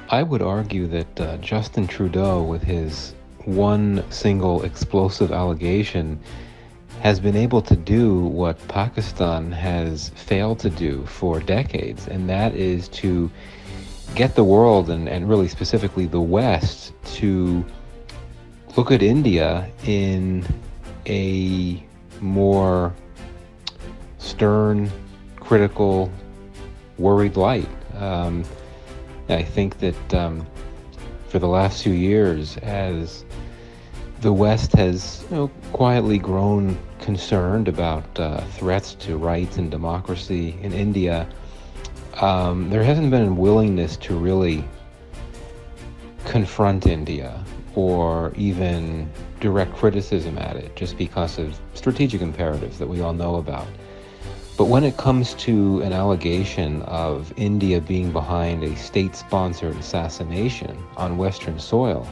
I would argue that Justin Trudeau, with his one single explosive allegation, has been able to do what Pakistan has failed to do for decades, and that is to get the world, and really specifically the West, to look at India in a more stern, critical, worried light. I think that for the last few years, as the West has quietly grown concerned about threats to rights and democracy in India, there hasn't been a willingness to really confront India or even direct criticism at it, just because of strategic imperatives that we all know about. But when it comes to an allegation of India being behind a state-sponsored assassination on Western soil,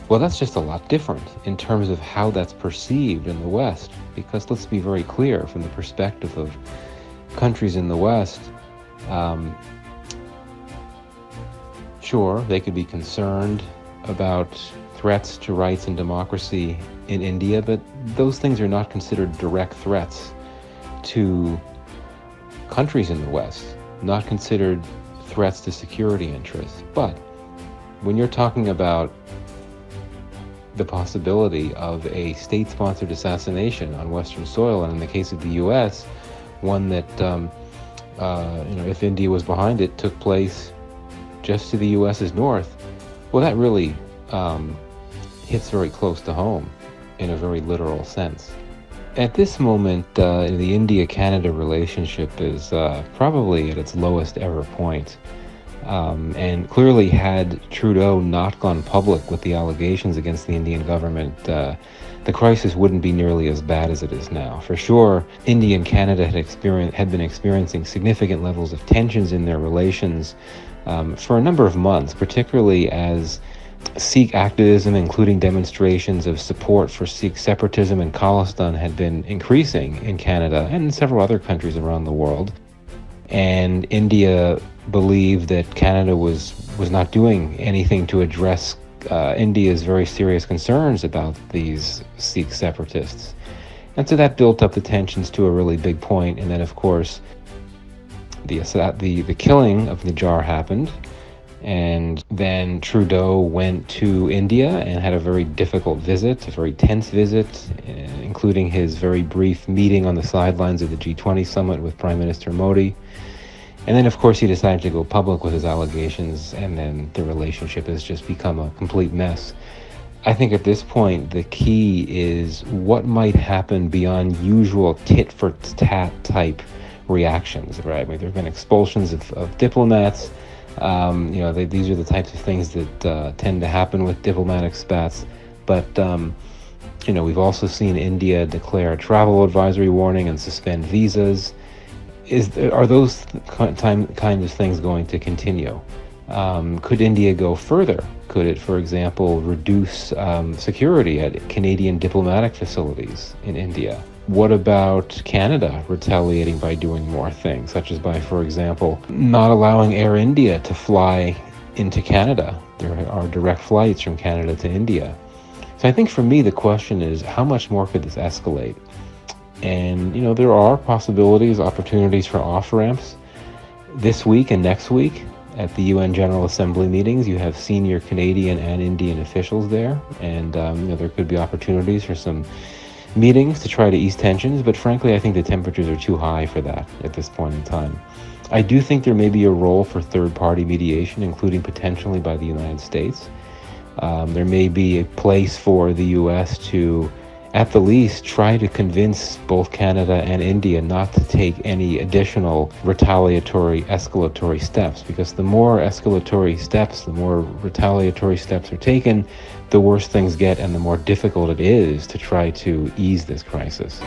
well, that's just a lot different in terms of how that's perceived in the West. Because let's be very clear, from the perspective of countries in the West, sure, they could be concerned about threats to rights and democracy in India, but those things are not considered direct threats to countries in the West, not considered threats to security interests. But when you're talking about the possibility of a state-sponsored assassination on Western soil, and in the case of the U.S., one that, if India was behind it, took place just to the U.S.'s north, well, that really hits very close to home in a very literal sense. At this moment, the India-Canada relationship is probably at its lowest ever point. And clearly, had Trudeau not gone public with the allegations against the Indian government, the crisis wouldn't be nearly as bad as it is now. For sure, India and Canada had been experiencing significant levels of tensions in their relations for a number of months, particularly as Sikh activism, including demonstrations of support for Sikh separatism in Khalistan, had been increasing in Canada and in several other countries around the world. And India believed that Canada was not doing anything to address India's very serious concerns about these Sikh separatists. And so that built up the tensions to a really big point. And then, of course, the killing of Nijjar happened. And then Trudeau went to India and had a very difficult visit, a very tense visit, including his very brief meeting on the sidelines of the G20 summit with Prime Minister Modi. And then, of course, he decided to go public with his allegations, and then the relationship has just become a complete mess. I think at this point, the key is what might happen beyond usual tit-for-tat type reactions, right? I mean, there have been expulsions of diplomats. These are the types of things that tend to happen with diplomatic spats. But, we've also seen India declare a travel advisory warning and suspend visas. Are those kind of things going to continue? Could India go further? Could it, for example, reduce security at Canadian diplomatic facilities in India? What about Canada retaliating by doing more things, such as by, for example, not allowing Air India to fly into Canada? There are direct flights from Canada to India. So I think for me, the question is, how much more could this escalate? And, there are possibilities, opportunities for off-ramps. This week and next week at the UN General Assembly meetings, you have senior Canadian and Indian officials there. And, there could be opportunities for some meetings to try to ease tensions, but frankly, I think the temperatures are too high for that at this point in time. I do think there may be a role for third-party mediation, including potentially by the United States. There may be a place for the U.S. to, at the least, try to convince both Canada and India not to take any additional retaliatory, escalatory steps, because the more escalatory steps, the more retaliatory steps are taken, the worse things get and the more difficult it is to try to ease this crisis.